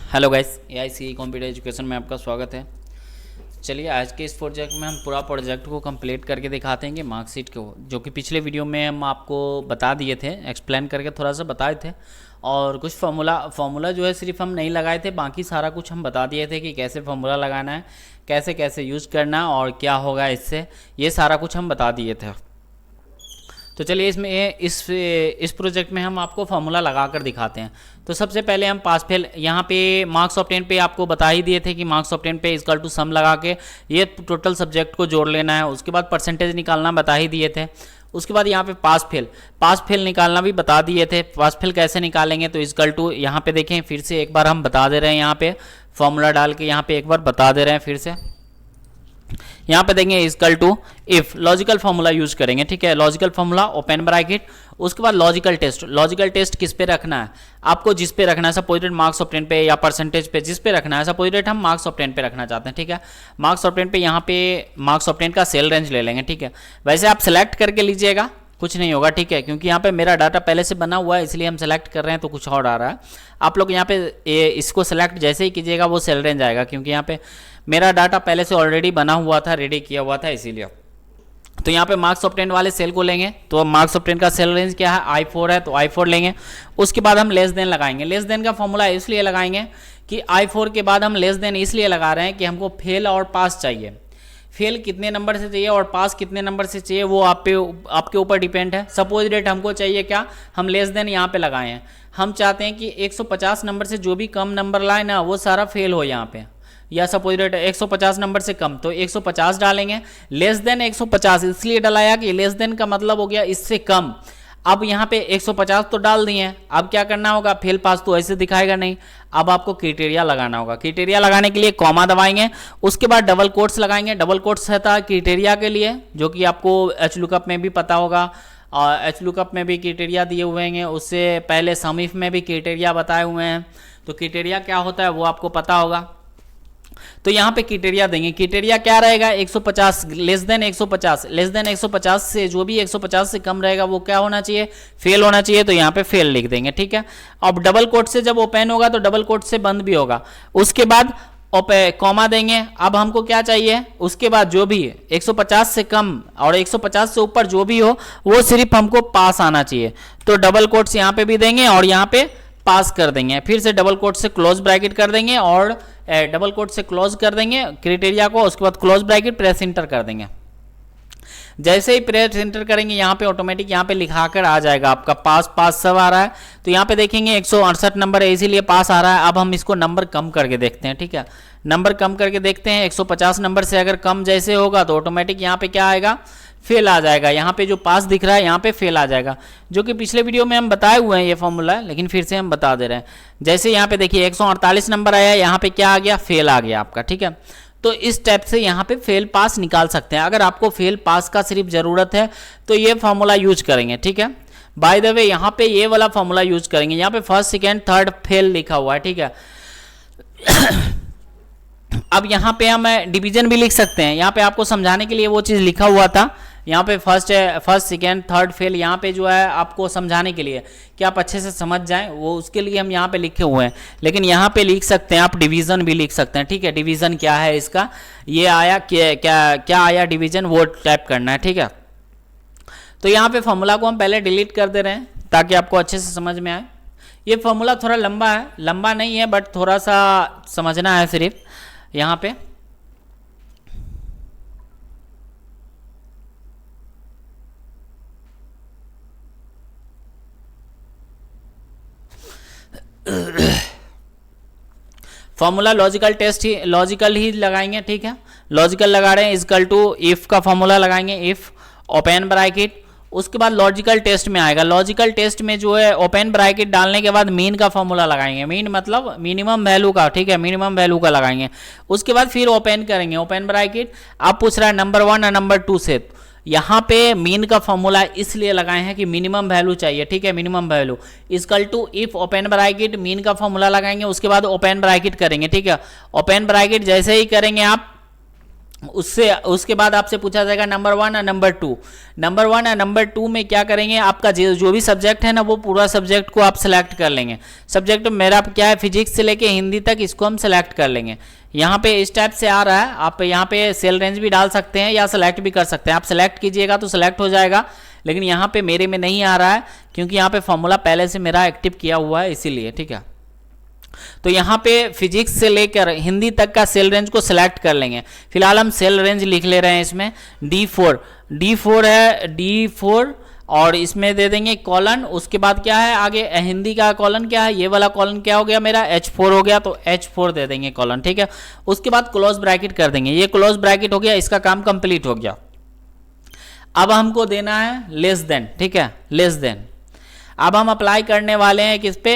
Hello guys, AIC computer education में आपका स्वागत है। चलिए आज के इस प्रोजेक्ट में हम पूरा प्रोजेक्ट को कंप्लीट करके दिखाते हैं कि मार्कशीट को, जो कि पिछले वीडियो में हम आपको बता दिए थे, एक्सप्लेन करके थोड़ा सा बताए थे। और कुछ फार्मूला जो है सिर्फ हम नहीं लगाए थे, बाकी सारा कुछ हम बता दिए थे कि कैसे फार्मूला लगाना है, कैसे कैसे यूज़ करना है और क्या होगा इससे, ये सारा कुछ हम बता दिए थे। तो चलिए इसमें इस प्रोजेक्ट में हम आपको फार्मूला लगा कर दिखाते हैं। तो सबसे पहले हम पास फेल, यहाँ पे मार्क्स ऑब्टेन पे आपको बता ही दिए थे कि मार्क्स ऑब्टेन पे इक्वल टू सम लगा के ये टोटल सब्जेक्ट को जोड़ लेना है। उसके बाद परसेंटेज निकालना बता ही दिए थे। उसके बाद यहाँ पे पास फेल निकालना भी बता दिए थे। पास फेल कैसे निकालेंगे, तो इक्वल टू, यहाँ पे देखें फिर से एक बार हम बता दे रहे हैं, यहाँ पे फॉर्मूला डाल के यहाँ पे एक बार बता दे रहे हैं फिर से। यहाँ पे देंगे equal to if, logical formula use करेंगे, ठीक है। लॉजिकल फॉर्मूला ओपन ब्रैकेट, उसके बाद लॉजिकल टेस्ट किस पे रखना है आपको, जिस पे रखना है, सपोज रेट मार्क्स ऑब्टेन पे या परसेंटेज पे, जिस पे रखना है। सपोज रेट हम मार्क्स ऑब्टेन पे रखना चाहते हैं, ठीक है। मार्क्स ऑब्टेन पे यहाँ पे मार्क्स ऑब्टेन का सेल रेंज ले लेंगे, ठीक है। वैसे आप सेलेक्ट करके लीजिएगा, कुछ नहीं होगा, ठीक है, क्योंकि यहाँ पे मेरा डाटा पहले से बना हुआ है, इसलिए हम सेलेक्ट कर रहे हैं तो कुछ और आ रहा है। आप लोग यहाँ पे इसको सेलेक्ट जैसे ही कीजिएगा वो सेल रेंज आएगा, क्योंकि यहाँ पे मेरा डाटा पहले से ऑलरेडी बना हुआ था, रेडी किया हुआ था, इसीलिए। तो यहाँ पे मार्क्स ऑब्टेन वाले सेल को लेंगे, तो मार्क्स ऑब्टेन का सेल रेंज क्या है, I4 है, तो I4 लेंगे। उसके बाद हम लेस देन लगाएंगे। लेस देन का फॉर्मूला इसलिए लगाएंगे कि I4 के बाद हम लेस देन इसलिए लगा रहे हैं कि हमको फेल और पास चाहिए। फेल कितने नंबर से चाहिए और पास कितने नंबर से चाहिए वो आपके ऊपर डिपेंड है। सपोज रेट हमको चाहिए क्या, हम लेस देन यहाँ पे लगाए हैं। हम चाहते हैं कि 150 नंबर से जो भी कम नंबर लाए ना वो सारा फेल हो यहाँ पे, या सपोज रेट 150 नंबर से कम, तो 150 डालेंगे। लेस देन 150 इसलिए डलाया कि लेस देन का मतलब हो गया इससे कम। अब यहाँ पे 150 तो डाल दिए, अब क्या करना होगा, फेल पास तो ऐसे दिखाएगा नहीं। अब आपको क्राइटेरिया लगाना होगा। क्राइटेरिया लगाने के लिए कॉमा दबाएंगे, उसके बाद डबल कोट्स लगाएंगे। डबल कोट्स रहता है क्राइटेरिया के लिए, जो कि आपको एच लुकअप में भी पता होगा, और एच लुकअप में भी क्राइटेरिया दिए हुए हैं। उससे पहले सम इफ में भी क्राइटेरिया बताए हुए हैं, तो क्राइटेरिया क्या होता है वो आपको पता होगा। तो यहाँ पे क्राइटेरिया देंगे। क्राइटेरिया क्या रहेगा, 150, लेस देन 150, लेस देन 150 से जो भी 150 से कम रहेगा वो क्या होना चाहिए, फेल होना चाहिए। तो यहाँ पे फेल लिख देंगे, ठीक है। अब डबल कोट से जब ओपन होगा तो डबल कोट से बंद भी होगा। उसके बाद कॉमा देंगे। अब हमको क्या चाहिए, उसके बाद जो भी 150 से कम और 150 से ऊपर जो भी हो वो सिर्फ हमको पास आना चाहिए। तो डबल कोट्स यहाँ पे भी देंगे और यहाँ पे पास कर देंगे। फिर से डबल कोट से क्लोज ब्रैकेट कर देंगे और डबल कोट से क्लोज कर देंगे क्राइटेरिया को। उसके बाद क्लोज ब्रैकेट प्रेस इंटर कर देंगे। जैसे ही प्रेस इंटर करेंगे यहाँ पे ऑटोमेटिक यहाँ पे लिखा कर आ जाएगा आपका पास सब आ रहा है। तो यहाँ पे देखेंगे 168 नंबर है, इसीलिए पास आ रहा है। अब हम इसको नंबर कम करके देखते हैं, ठीक है। नंबर कम करके देखते हैं। 150 नंबर से अगर कम जैसे होगा तो ऑटोमेटिक यहाँ पे क्या आएगा, फेल आ जाएगा। यहाँ पे जो पास दिख रहा है यहाँ पे फेल आ जाएगा, जो कि पिछले वीडियो में हम बताए हुए हैं ये फॉर्मूला, लेकिन फिर से हम बता दे रहे हैं। जैसे यहाँ पे देखिए 148 नंबर आया, यहाँ पे क्या आ गया, फेल आ गया आपका, ठीक है। तो इस टाइप से यहाँ पे फेल पास निकाल सकते हैं। अगर आपको फेल पास का सिर्फ जरूरत है तो ये फॉर्मूला यूज करेंगे, ठीक है। बाय द वे यहाँ पे ये वाला फॉर्मूला यूज करेंगे। यहाँ पे फर्स्ट सेकेंड थर्ड फेल लिखा हुआ है, ठीक है। अब यहाँ पे हम डिवीजन भी लिख सकते हैं। यहाँ पे आपको समझाने के लिए वो चीज़ लिखा हुआ था। यहाँ पे फर्स्ट सेकेंड थर्ड फेल, यहाँ पे जो है आपको समझाने के लिए कि आप अच्छे से समझ जाएं, वो उसके लिए हम यहाँ पे लिखे हुए हैं। लेकिन यहाँ पे लिख सकते हैं आप, डिवीजन भी लिख सकते हैं, ठीक है। डिवीजन क्या है इसका, ये आया क्या आया डिवीजन, वो टाइप करना है, ठीक है। तो यहाँ पे फॉर्मूला को हम पहले डिलीट कर दे रहे हैं ताकि आपको अच्छे से समझ में आए। ये फॉर्मूला थोड़ा लंबा है, लंबा नहीं है बट थोड़ा सा समझना है सिर्फ यहाँ पे। फॉर्मूला लॉजिकल ही लगाएंगे, ठीक है। लॉजिकल लगा रहे हैं, इक्वल टू इफ का फॉर्मूला लगाएंगे, इफ ओपन ब्रैकेट। उसके बाद लॉजिकल टेस्ट में आएगा। लॉजिकल टेस्ट में जो है ओपन ब्रैकेट डालने के बाद मीन का फॉर्मूला लगाएंगे। मीन मतलब मिनिमम वैल्यू का, ठीक है, मिनिमम वैल्यू का लगाएंगे। उसके बाद फिर ओपन करेंगे, ओपन ब्रैकेट। आप पूछ रहा है नंबर 1 और नंबर 2 से, यहाँ पे मीन का फॉर्मूला इसलिए लगाए हैं कि मिनिमम वैल्यू चाहिए, ठीक है। Minimum value equal to if open bracket, mean का फॉर्मूला लगाएंगे। उसके बाद ओपन ब्रैकेट करेंगे, ठीक है। ओपन ब्रैकेट जैसे ही करेंगे आप उससे उसके बाद आपसे पूछा जाएगा नंबर 1 और नंबर 2। नंबर 1 और नंबर 2 में क्या करेंगे, आपका जो भी सब्जेक्ट है ना वो पूरा सब्जेक्ट को आप सेलेक्ट कर लेंगे। सब्जेक्ट मेरा क्या है, फिजिक्स से लेके हिंदी तक, इसको हम सेलेक्ट कर लेंगे। यहाँ पे इस टाइप से आ रहा है, आप यहाँ पे सेल रेंज भी डाल सकते हैं या सेलेक्ट भी कर सकते हैं। आप सेलेक्ट कीजिएगा तो सेलेक्ट हो जाएगा, लेकिन यहाँ पे मेरे में नहीं आ रहा है क्योंकि यहाँ पे फॉर्मूला पहले से मेरा एक्टिव किया हुआ है, इसीलिए। ठीक है, तो यहाँ पे फिजिक्स से लेकर हिंदी तक का सेल रेंज को सिलेक्ट कर लेंगे। फिलहाल हम सेल रेंज लिख ले रहे हैं इसमें D4 है, D4, और इसमें दे देंगे कॉलन। उसके बाद क्या है आगे, हिंदी का कॉलन क्या है, ये वाला कॉलन क्या हो गया मेरा, H4 हो गया, तो H4 दे देंगे कॉलन। ठीक है, उसके बाद क्लोज ब्रैकेट कर देंगे, ये क्लोज ब्रैकेट हो गया, इसका काम कंप्लीट हो गया। अब हमको देना है लेस देन। ठीक है, लेस देन। अब हम अप्लाई करने वाले हैं किस पे,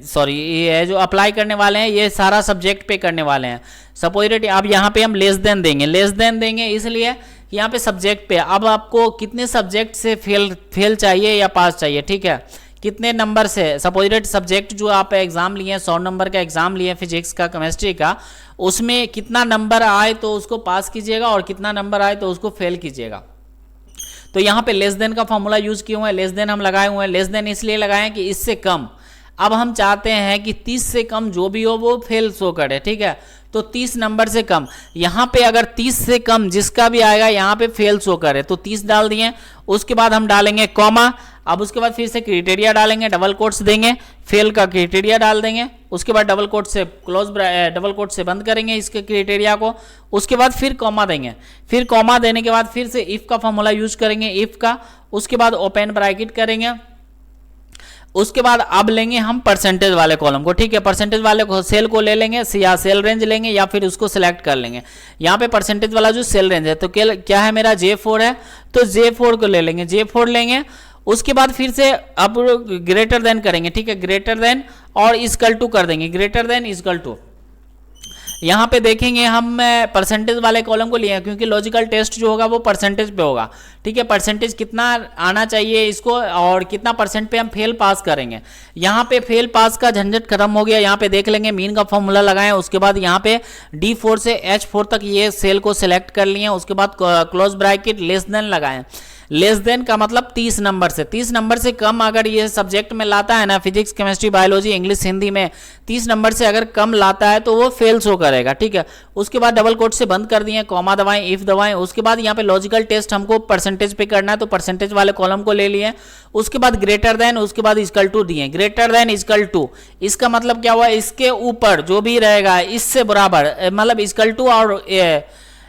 सॉरी ये जो अप्लाई करने वाले हैं ये सारा सब्जेक्ट पे करने वाले हैं। सपोजिट अब यहाँ पे हम लेस देन देंगे, लेस देन देंगे इसलिए यहाँ पे सब्जेक्ट पे। अब आपको कितने सब्जेक्ट से फेल चाहिए या पास चाहिए, ठीक है, कितने नंबर से। सपोजिट सब्जेक्ट जो आप एग्जाम लिए 100 नंबर का एग्जाम लिए फिजिक्स का, केमिस्ट्री का, उसमें कितना नंबर आए तो उसको पास कीजिएगा और कितना नंबर आए तो उसको फेल कीजिएगा। तो यहाँ पे लेस देन का फॉर्मूला यूज किए हुए हैं, लेस देन हम लगाए हुए हैं। लेस देन इसलिए लगाए कि इससे कम। अब हम चाहते हैं कि 30 से कम जो भी हो वो फेल शो करे। ठीक है, तो 30 नंबर से कम, यहाँ पे अगर 30 से कम जिसका भी आएगा यहाँ पे फेल शो करे, तो 30 डाल दिए। उसके बाद हम डालेंगे कॉमा। अब उसके बाद फिर से क्राइटेरिया डालेंगे, डबल कोट्स देंगे, फेल का क्राइटेरिया डाल देंगे। उसके बाद डबल कोट से डबल कोट से बंद करेंगे इसके क्राइटेरिया को। उसके बाद फिर कॉमा देंगे, फिर कॉमा देने के बाद फिर से इफ का फॉर्मूला यूज करेंगे, इफ का। उसके बाद ओपन ब्रैकेट करेंगे। उसके बाद अब लेंगे हम परसेंटेज वाले कॉलम को। ठीक है, परसेंटेज वाले सेल को ले लेंगे या सेल रेंज लेंगे या फिर उसको सिलेक्ट कर लेंगे। यहाँ पे परसेंटेज वाला जो सेल रेंज है तो क्या है मेरा J4 है, तो J4 को ले लेंगे, J4 लेंगे। उसके बाद फिर से अब ग्रेटर देन करेंगे। ठीक है, ग्रेटर देन और इक्वल टू कर देंगे, ग्रेटर देन इक्वल टू। यहाँ पे देखेंगे हम परसेंटेज वाले कॉलम को लिए हैं क्योंकि लॉजिकल टेस्ट जो होगा वो परसेंटेज पे होगा। ठीक है, परसेंटेज कितना आना चाहिए इसको और कितना परसेंट पे हम फेल पास करेंगे। यहाँ पे फेल पास का झंझट खत्म हो गया। यहाँ पे देख लेंगे मीन का फॉर्मूला लगाएं। उसके बाद यहाँ पे D4 से H4 तक ये सेल को सिलेक्ट कर लिए। उसके बाद क्लोज ब्रैकेट लेस देन लगाएं। लेस देन का मतलब 30 नंबर से, 30 नंबर से कम अगर ये सब्जेक्ट में लाता है ना, physics chemistry biology English Hindi में 30 नंबर से अगर कम लाता है तो वो फेल शो करेगा। ठीक है, उसके बाद डबल कोट से बंद कर दिए, कॉमा दबाएं, इफ दबाएं। उसके बाद यहाँ पे लॉजिकल टेस्ट हमको परसेंटेज पे करना है तो परसेंटेज वाले कॉलम को ले लिए। उसके बाद ग्रेटर देन, उसके बाद इक्वल टू दिए, ग्रेटर देन इक्वल टू। इसका मतलब क्या हुआ, इसके ऊपर जो भी रहेगा इससे बराबर, मतलब इक्वल टू और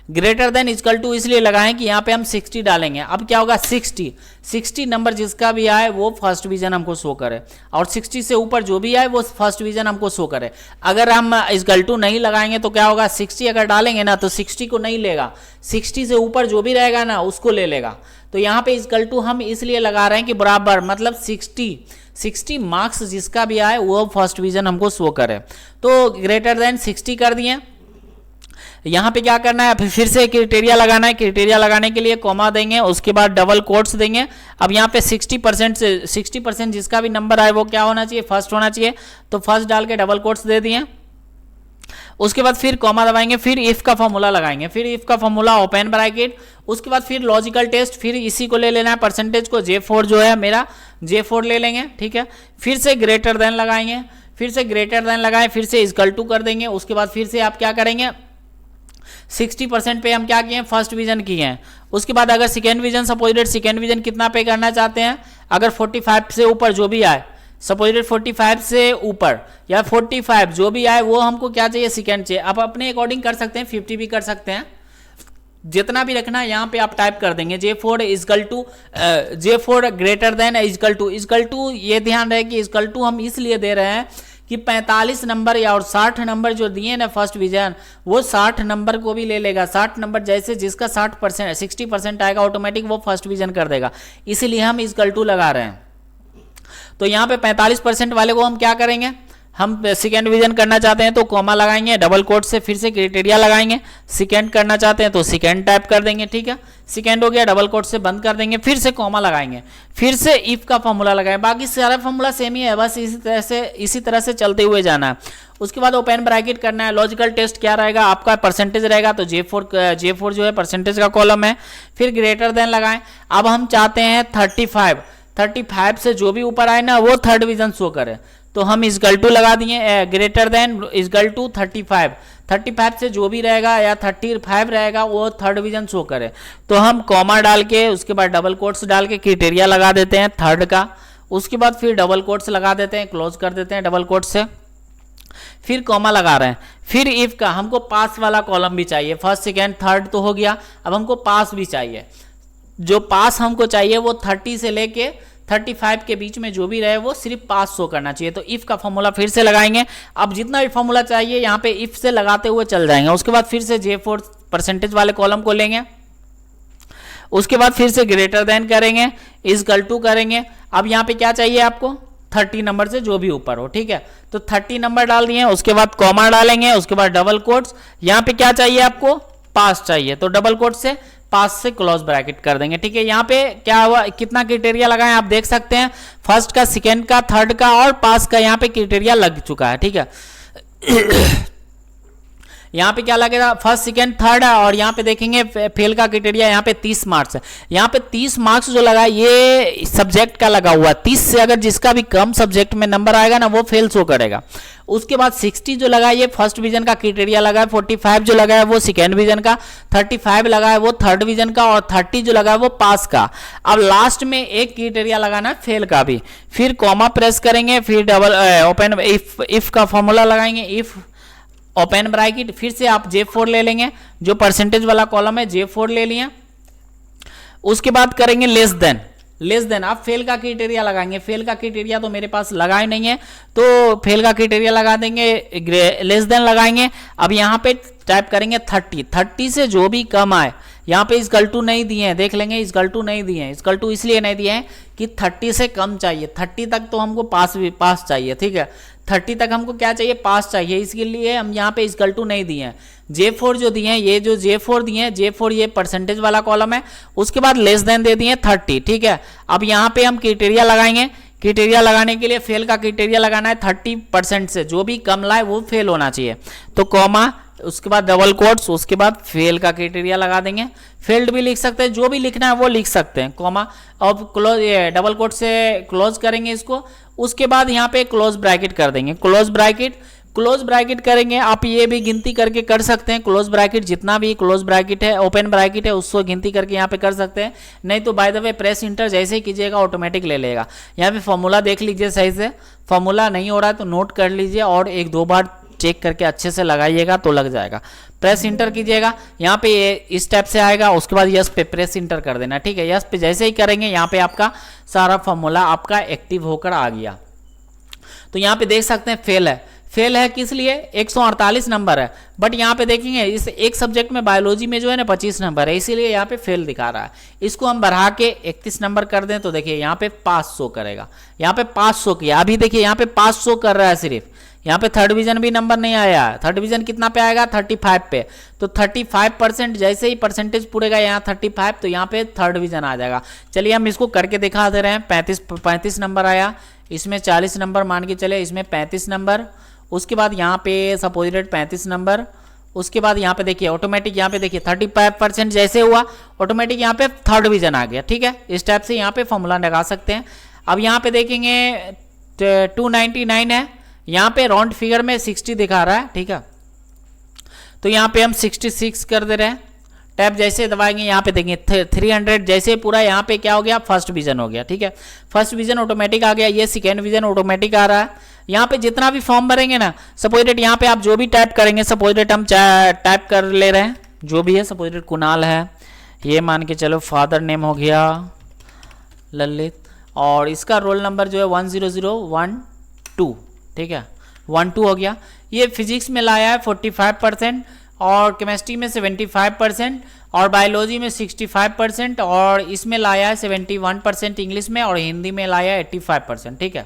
ग्रेटर देन इक्वल टू इसलिए लगाएं कि यहाँ पे हम 60 डालेंगे। अब क्या होगा, 60 नंबर जिसका भी आए वो फर्स्ट डिवीजन हमको शो करे और 60 से ऊपर जो भी आए वो फर्स्ट डिवीजन हमको शो करे। अगर हम इक्वल टू नहीं लगाएंगे तो क्या होगा, 60 अगर डालेंगे ना तो 60 को नहीं लेगा, 60 से ऊपर जो भी रहेगा ना उसको ले लेगा। तो यहाँ पे इक्वल टू हम इसलिए लगा रहे हैं कि बराबर, मतलब 60 मार्क्स जिसका भी आए वो फर्स्ट डिवीजन हमको शो करे। तो ग्रेटर देन 60 कर दिए। यहाँ पे क्या करना है, फिर से क्राइटेरिया लगाना है। क्राइटेरिया लगाने के लिए कॉमा देंगे, उसके बाद डबल कोट्स देंगे। अब यहाँ पे 60% से 60% जिसका भी नंबर आए वो क्या होना चाहिए, फर्स्ट होना चाहिए। तो फर्स्ट डाल के डबल कोट्स दे दिए। उसके बाद फिर कॉमा दबाएंगे, फिर इफ का फॉर्मूला लगाएंगे, फिर इफ का फॉर्मूला ओपन ब्रैकेट। उसके बाद फिर लॉजिकल टेस्ट, फिर इसी को ले लेना है परसेंटेज को, J4 जो है मेरा J4 ले लेंगे। ठीक है, फिर से ग्रेटर देन लगाएंगे, फिर से ग्रेटर देन लगाए, फिर से इक्वल टू कर देंगे। उसके बाद फिर से आप क्या करेंगे, 60% पे हम क्या किए हैं, फर्स्ट डिवीजन किए हैं। उसके बाद अगर सेकेंड डिवीजन, सपोजिट सेकेंड डिवीजन कितना पे करना चाहते हैं, अगर 45 से ऊपर जो भी आए, सपोजिट 45 से ऊपर या 45 जो भी आए वो हमको क्या चाहिए, सेकेंड चाहिए। आप अपने अकॉर्डिंग कर सकते हैं, 50 भी कर सकते हैं, जितना भी रखना है। यहाँ पे आप टाइप कर देंगे J4 equal to, J4 greater than equal to. ये ध्यान रहे कि इक्वल टू हम इसलिए दे रहे हैं कि 45 नंबर या और 60 नंबर जो दिए ना फर्स्ट डिवीजन, वो 60 नंबर को भी ले लेगा। 60 नंबर जैसे जिसका 60% आएगा ऑटोमेटिक वो फर्स्ट डिवीजन कर देगा, इसीलिए हम इक्वल टू लगा रहे हैं। तो यहाँ पे 45% वाले को हम क्या करेंगे, हम सेकेंड डिवीजन करना चाहते हैं तो कॉमा लगाएंगे, डबल कोट से फिर से क्राइटेरिया लगाएंगे। सेकेंड करना चाहते हैं तो सेकेंड टाइप कर देंगे, ठीक है, सेकेंड हो गया, डबल कोट से बंद कर देंगे, फिर से कॉमा लगाएंगे, फिर से इफ का फॉर्मूला लगाएं। बाकी सारा फॉर्मूला सेम ही है, बस इसी तरह से चलते हुए जाना है। उसके बाद ओपन ब्रैकेट करना है। लॉजिकल टेस्ट क्या रहेगा आपका, परसेंटेज रहेगा, तो J4 जो है परसेंटेज का कॉलम है। फिर ग्रेटर देन लगाएं। अब हम चाहते हैं 35 से जो भी ऊपर आए ना वो थर्ड डिवीजन शो करे, तो हम इक्वल टू लगा दिए, ग्रेटर देन इक्वल टू 35 से जो भी रहेगा या 35 रहेगा वो थर्ड डिवीजन शो करे, तो हम कॉमा डाल के उसके बाद डबल कोट्स डाल के क्राइटेरिया लगा देते हैं थर्ड का। उसके बाद फिर डबल कोट्स लगा देते हैं, क्लोज कर देते हैं डबल कोट से, फिर कॉमा लगा रहे हैं। फिर इफ का हमको पास वाला कॉलम भी चाहिए, फर्स्ट सेकेंड थर्ड तो हो गया, अब हमको पास भी चाहिए। जो पास हमको चाहिए वो 30 से लेके 35 के बीच में जो भी रहे वो सिर्फ पास शो करना चाहिए। तो इफ का फॉर्मूला फिर से लगाएंगे। अब जितना भी फॉर्मूला चाहिए यहाँ पे इफ से लगाते हुए चल जाएंगे। उसके बाद फिर से J4 परसेंटेज वाले कॉलम को लेंगे, उसके बाद फिर से ग्रेटर देन करेंगे, इक्वल टू करेंगे। अब यहाँ पे क्या चाहिए आपको, 30 नंबर से जो भी ऊपर हो, ठीक है, तो 30 नंबर डाल दिए। उसके बाद कॉमा डालेंगे, उसके बाद डबल कोट्स। यहाँ पे क्या चाहिए आपको, पास चाहिए, तो डबल कोट से पास से क्लोज ब्रैकेट कर देंगे, ठीक है। यहाँ पे क्या हुआ, कितना क्राइटेरिया लगाए आप देख सकते हैं, फर्स्ट का, सेकेंड का, थर्ड का और पास का यहाँ पे क्राइटेरिया लग चुका है, ठीक है। यहाँ पे क्या लगेगा, फर्स्ट सेकेंड थर्ड है, और यहाँ पे देखेंगे फेल का क्राइटेरिया यहाँ पे 30 मार्क्स है। यहाँ पे 30 मार्क्स जो लगा ये सब्जेक्ट का लगा हुआ है, 30 से अगर जिसका भी कम सब्जेक्ट में नंबर आएगा ना वो फेल शो करेगा। उसके बाद 60 जो लगा ये फर्स्ट डिवीजन का क्राइटेरिया लगा है, 45 जो लगा है वो सेकेंड डिवीजन का, 35 लगा है वो थर्ड डिवीजन का, और 30 जो लगा है वो पास का। अब लास्ट में एक क्राइटेरिया लगाना है फेल का भी। फिर कॉमा प्रेस करेंगे, फिर डबल ओपन इफ का फॉर्मूला लगाएंगे, इफ ओपन ब्रैकेट, फिर से आप J4 ले लेंगे, जो परसेंटेज वाला कॉलम है J4 ले लिया। उसके बाद करेंगे लेस देन आप फेल का क्राइटेरिया लगाएंगे। फेल का क्राइटेरिया तो मेरे पास लगा ही नहीं है, तो फेल का क्राइटेरिया लगा देंगे, लेस देन लगाएंगे। अब यहाँ पे टाइप करेंगे 30 से जो भी कम आए। यहाँ पे इक्वल टू नहीं दिए हैं, देख लेंगे, इक्वल टू नहीं दिए हैं। इक्वल टू इसलिए नहीं दिए हैं कि 30 से कम चाहिए, 30 तक तो हमको पास चाहिए, ठीक है। 30 तक हमको क्या चाहिए, पास चाहिए, इसके लिए हम यहाँ पे इक्वल टू नहीं दिए हैं। J4 जो दिए हैं, ये जो J4 दिए हैं, J4 ये परसेंटेज वाला कॉलम है। उसके बाद लेस देन दे दिए 30, ठीक है। अब यहाँ पे हम क्राइटेरिया लगाएंगे। क्राइटेरिया लगाने के लिए फेल का क्राइटेरिया लगाना है, 30% से जो भी कम लाए वो फेल होना चाहिए, तो कॉमा, उसके बाद डबल कोट्स, उसके बाद फेल का क्राइटेरिया लगा देंगे। फेल्ड भी लिख सकते हैं, जो भी लिखना है वो लिख सकते हैं, कॉमा। अब क्लोज, ये डबल कोट से क्लोज करेंगे इसको। उसके बाद यहाँ पे क्लोज ब्रैकेट कर देंगे, क्लोज ब्रैकेट करेंगे। आप ये भी गिनती करके कर सकते हैं, क्लोज ब्रैकेट जितना भी क्लोज ब्रैकेट है, ओपन ब्रैकेट है, उसको गिनती करके यहाँ पे कर सकते हैं। नहीं तो by the way press inter जैसे ही कीजिएगा ऑटोमेटिक ले लेगा। यहाँ पे फॉर्मूला देख लीजिए सही से, फॉर्मूला नहीं हो रहा है तो नोट कर लीजिए और 1-2 बार चेक करके अच्छे से लगाइएगा तो लग जाएगा। प्रेस इंटर कीजिएगा, यहाँ पे इस टाइप से आएगा। उसके बाद यस पे प्रेस इंटर कर देना, ठीक है। यस पे जैसे ही करेंगे यहाँ पे आपका सारा फॉर्मूला आपका एक्टिव होकर आ गया। तो यहाँ पे देख सकते हैं फेल है किस लिए, 148 नंबर है, बट यहाँ पे देखेंगे इस एक सब्जेक्ट में बायोलॉजी में जो है ना 25 नंबर है, इसीलिए यहाँ पे फेल दिखा रहा है। इसको हम बढ़ा के 31 नंबर कर दें तो देखिए यहाँ पे पास शो करेगा। यहाँ पे पास शो किया, अभी देखिए यहाँ पे पास शो कर रहा है सिर्फ। यहाँ पे थर्ड डिवीजन भी नंबर नहीं आया है। थर्ड डिवीजन कितना पे आएगा, 35 पे, तो 35% जैसे ही परसेंटेज पूरेगा यहाँ 35, तो यहाँ पे थर्ड डिवीजन आ जाएगा। चलिए हम इसको करके दिखा दे रहे हैं। 35 नंबर आया, इसमें 40 नंबर मान के चले, इसमें 35 नंबर, उसके बाद यहाँ पे सपोजिटेड 35 नंबर, उसके बाद यहाँ पे देखिए ऑटोमेटिक, यहाँ पे देखिए 35% जैसे हुआ ऑटोमेटिक यहाँ पे थर्ड डिवीजन आ गया, ठीक है। इस टाइप से यहाँ पे फॉर्मूला लगा सकते हैं। अब यहाँ पे देखेंगे 299 है, यहाँ पे राउंड फिगर में 60 दिखा रहा है, ठीक है। तो यहाँ पे हम 66 कर दे रहे हैं। टैब जैसे दबाएंगे यहाँ पे देखेंगे 300 जैसे पूरा यहाँ पे क्या हो गया, फर्स्ट डिवीजन हो गया, ठीक है। फर्स्ट डिवीजन ऑटोमेटिक आ गया, ये सेकेंड डिवीजन ऑटोमेटिक आ रहा है। यहाँ पे जितना भी फॉर्म भरेंगे ना, सपोजिटेड यहाँ पे आप जो भी टाइप करेंगे, सपोजिटेड हम टाइप कर ले रहे हैं जो भी है, सपोजिटेड कुणाल है, ये मान के चलो, फादर नेम हो गया ललित, और इसका रोल नंबर जो है 10012, ठीक है, 12 हो गया। ये फिजिक्स में लाया है 45%, और केमिस्ट्री में 75%, और बायोलॉजी में 65%, और इसमें लाया है 71% इंग्लिश में, और हिंदी में लाया है 85%, ठीक है।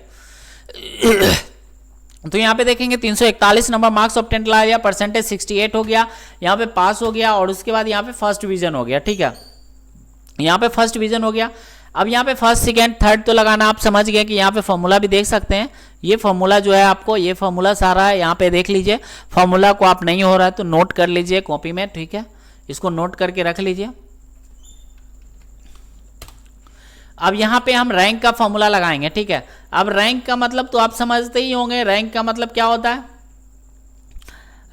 तो यहाँ पे देखेंगे 341 नंबर मार्क्स ऑब्टेन ला लिया, परसेंटेज 68 हो गया, यहाँ पे पास हो गया और उसके बाद यहाँ पे फर्स्ट डिवीजन हो गया। ठीक है, यहाँ पे फर्स्ट डिवीजन हो गया। अब यहाँ पे फर्स्ट सेकेंड थर्ड तो लगाना आप समझ गए कि यहाँ पे फॉर्मूला भी देख सकते हैं। ये फॉर्मूला जो है आपको, ये फॉर्मूला सारा है, यहाँ पे देख लीजिए। फॉर्मूला को आप नहीं हो रहा है तो नोट कर लीजिए कॉपी में। ठीक है, इसको नोट करके रख लीजिए। अब यहाँ पे हम रैंक का फॉर्मूला लगाएंगे। ठीक है, अब रैंक का मतलब तो आप समझते ही होंगे। रैंक का मतलब क्या होता है?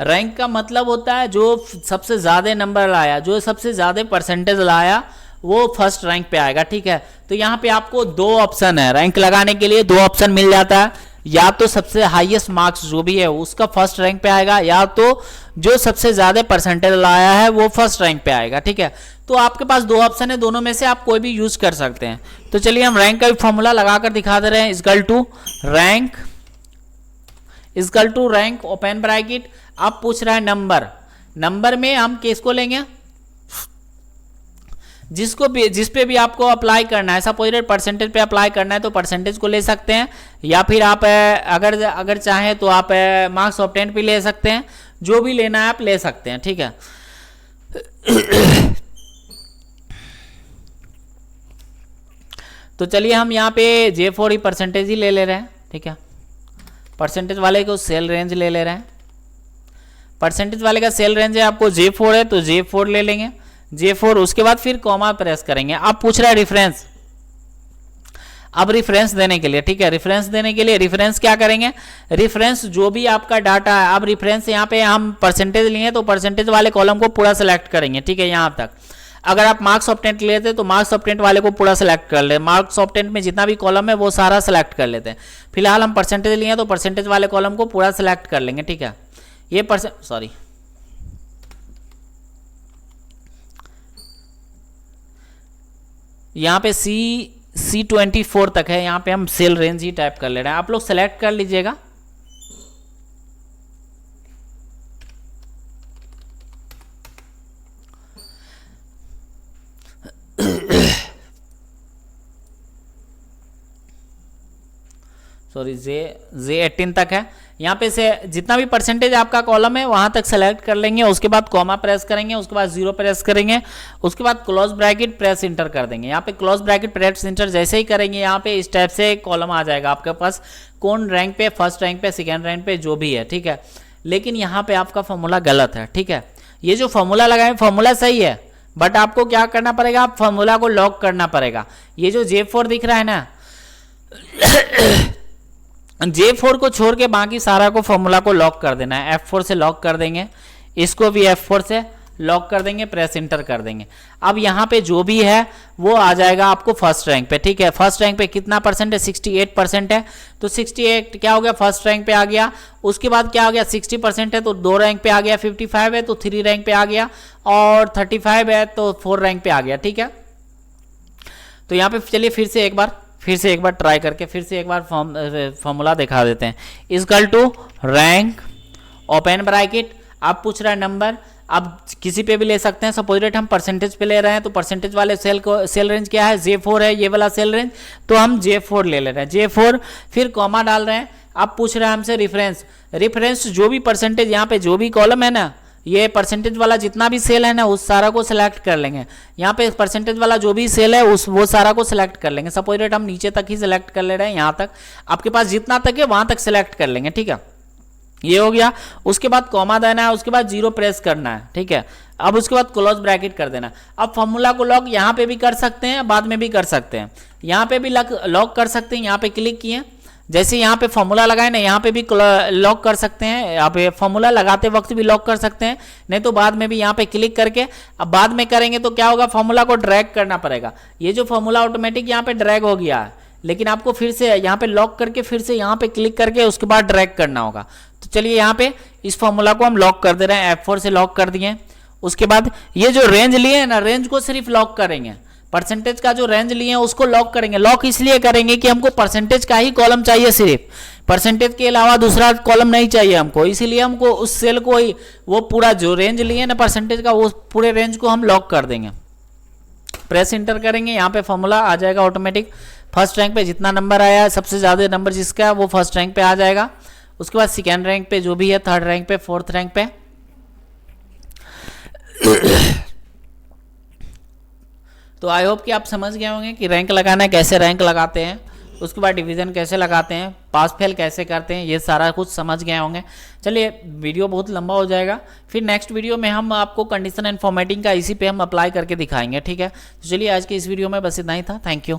रैंक का मतलब होता है जो सबसे ज़्यादा नंबर लाया, जो सबसे ज़्यादा परसेंटेज लाया, वो फर्स्ट रैंक पे आएगा। ठीक है, तो यहाँ पे आपको दो ऑप्शन है रैंक लगाने के लिए, दो ऑप्शन मिल जाता है। या तो सबसे हाईएस्ट मार्क्स जो भी है उसका फर्स्ट रैंक पे आएगा, या तो जो सबसे ज्यादा परसेंटेज लाया है वो फर्स्ट रैंक पे आएगा। ठीक है, तो आपके पास दो ऑप्शन है, दोनों में से आप कोई भी यूज कर सकते हैं। तो चलिए हम रैंक का भी फॉर्मूला लगाकर दिखा दे रहे हैं। Equal to rank open bracket. आप पूछ रहा है नंबर में हम किसको लेंगे? जिस पे भी आपको अप्लाई करना है, सपोज परसेंटेज पे अप्लाई करना है तो परसेंटेज को ले सकते हैं, या फिर आप अगर चाहें तो आप मार्क्स ऑब्टेन पे ले सकते हैं। जो भी लेना है आप ले सकते हैं। ठीक है, तो चलिए हम यहाँ पे J4 ही परसेंटेज ही ले रहे हैं। ठीक है, परसेंटेज वाले को सेल रेंज ले रहे हैं। परसेंटेज वाले का सेल रेंज है आपको J4 है तो J4 ले लेंगे। J4 उसके बाद फिर कॉमा प्रेस करेंगे। अब पूछ रहा है रेफरेंस। अब रेफरेंस देने के लिए, ठीक है, रेफरेंस देने के लिए रेफरेंस क्या करेंगे? रेफरेंस जो भी आपका डाटा है, अब रेफरेंस यहाँ पे हम परसेंटेज लिए तो परसेंटेज वाले कॉलम को पूरा सेलेक्ट करेंगे। ठीक है, यहाँ तक। अगर आप मार्क्स ऑब्टेंट लेते तो मार्क्स ऑब्टेंट वाले को पूरा सेलेक्ट कर ले। मार्क्स ऑब्टेंट में जितना भी कॉलम है वो सारा सेलेक्ट कर लेते हैं। फिलहाल हम परसेंटेज लिए तो परसेंटेज वाले कॉलम को पूरा सेलेक्ट कर लेंगे। ठीक है, ये यहाँ पे C24 तक है, यहाँ पे हम सेल रेंज ही टाइप कर ले रहे हैं। आप लोग सेलेक्ट कर लीजिएगा। सॉरी, J18 तक है। यहाँ पे से जितना भी परसेंटेज आपका कॉलम है वहां तक सेलेक्ट कर लेंगे। उसके बाद कॉमा प्रेस करेंगे, उसके बाद 0 प्रेस करेंगे, उसके बाद क्लोज ब्रैकेट प्रेस इंटर कर देंगे। यहाँ पे क्लोज ब्रैकेट प्रेस इंटर जैसे ही करेंगे, यहाँ पे इस टाइप से कॉलम आ जाएगा आपके पास, कौन रैंक पे, फर्स्ट रैंक पे, सेकेंड रैंक पे, जो भी है। ठीक है, लेकिन यहाँ पे आपका फॉर्मूला गलत है। ठीक है, ये जो फॉर्मूला लगाए फॉर्मूला सही है, बट आपको क्या करना पड़ेगा? आप फॉर्मूला को लॉक करना पड़ेगा। ये जो J4 दिख रहा है ना, J4 को छोड़ के बाकी सारा को फॉर्मूला को लॉक कर देना है। F4 से लॉक कर देंगे, इसको भी F4 से लॉक कर देंगे, प्रेस इंटर कर देंगे। अब यहाँ पे जो भी है वो आ जाएगा आपको फर्स्ट रैंक पे। ठीक है, फर्स्ट रैंक पे कितना परसेंट है? 68% है, तो 68 क्या हो गया? फर्स्ट रैंक पे आ गया। उसके बाद क्या हो गया? 60% है तो 2 रैंक पे आ गया, 55 है तो 3 रैंक पे आ गया, और 35 है तो 4 रैंक पे आ गया। ठीक है, तो यहाँ पे चलिए फिर से एक बार ट्राई करके फिर से एक बार फॉर्मूला दिखा देते हैं। Equal to rank open bracket. आप पूछ रहा है नंबर, अब किसी पे भी ले सकते हैं। सपोज हम परसेंटेज पे ले रहे हैं तो परसेंटेज वाले सेल रेंज क्या है? J4 है, ये वाला सेल रेंज, तो हम J4 ले रहे हैं। J4 फिर कॉमा डाल रहे हैं। अब पूछ रहे हैं हमसे रेफरेंस जो भी परसेंटेज यहाँ पे जो भी कॉलम है ना, ये परसेंटेज वाला जितना भी सेल है ना उस सारा को सिलेक्ट कर लेंगे। यहाँ पे परसेंटेज वाला जो भी सेल है वो सारा को सिलेक्ट कर लेंगे। सपोज हम नीचे तक ही सिलेक्ट कर ले रहे हैं, यहाँ तक, आपके पास जितना तक है वहां तक सिलेक्ट कर लेंगे। ठीक है, ये हो गया। उसके बाद कॉमा देना है, उसके बाद 0 प्रेस करना है। ठीक है, अब उसके बाद क्लोज ब्रैकेट कर देना। अब फॉर्मूला को लॉक यहाँ पे भी कर सकते हैं, बाद में भी कर सकते हैं। यहाँ पे भी लॉक कर सकते हैं, यहाँ पे क्लिक किए, जैसे यहाँ पे फॉर्मूला लगाए ना, यहाँ पे भी लॉक कर सकते हैं। यहाँ पे फॉर्मूला लगाते वक्त भी लॉक कर सकते हैं, नहीं तो बाद में भी यहाँ पे क्लिक करके, अब बाद में करेंगे तो क्या होगा? फॉर्मूला को ड्रैग करना पड़ेगा। ये जो फॉर्मूला ऑटोमेटिक यहाँ पे ड्रैग हो गया है, लेकिन आपको फिर से यहाँ पे लॉक करके फिर से यहाँ पे क्लिक करके उसके बाद ड्रैग करना होगा। तो चलिए यहाँ पे इस फॉर्मूला को हम लॉक कर दे रहे हैं, F4 से लॉक कर दिए। उसके बाद ये जो रेंज लिए है ना, रेंज को सिर्फ लॉक करेंगे। परसेंटेज का जो रेंज लिए हैं उसको लॉक करेंगे। लॉक इसलिए करेंगे कि हमको परसेंटेज का ही कॉलम चाहिए, सिर्फ परसेंटेज के अलावा दूसरा कॉलम नहीं चाहिए हमको, इसीलिए हमको उस सेल को ही, वो पूरा जो रेंज लिए ना परसेंटेज का, वो पूरे रेंज को हम लॉक कर देंगे। प्रेस इंटर करेंगे, यहाँ पे फॉर्मूला आ जाएगा ऑटोमेटिक। फर्स्ट रैंक पे जितना नंबर आया है, सबसे ज़्यादा नंबर जिसका है वो फर्स्ट रैंक पे आ जाएगा। उसके बाद सेकेंड रैंक पे जो भी है, थर्ड रैंक पे, फोर्थ रैंक पे। तो आई होप कि आप समझ गए होंगे कि रैंक लगाना है, कैसे रैंक लगाते हैं, उसके बाद डिवीज़न कैसे लगाते हैं, पास फेल कैसे करते हैं, ये सारा कुछ समझ गए होंगे। चलिए वीडियो बहुत लंबा हो जाएगा, फिर नेक्स्ट वीडियो में हम आपको कंडीशन एंड फॉर्मेटिंग का इसी पे हम अप्लाई करके दिखाएंगे, ठीक है। तो चलिए आज के इस वीडियो में बस इतना ही था। Thank you.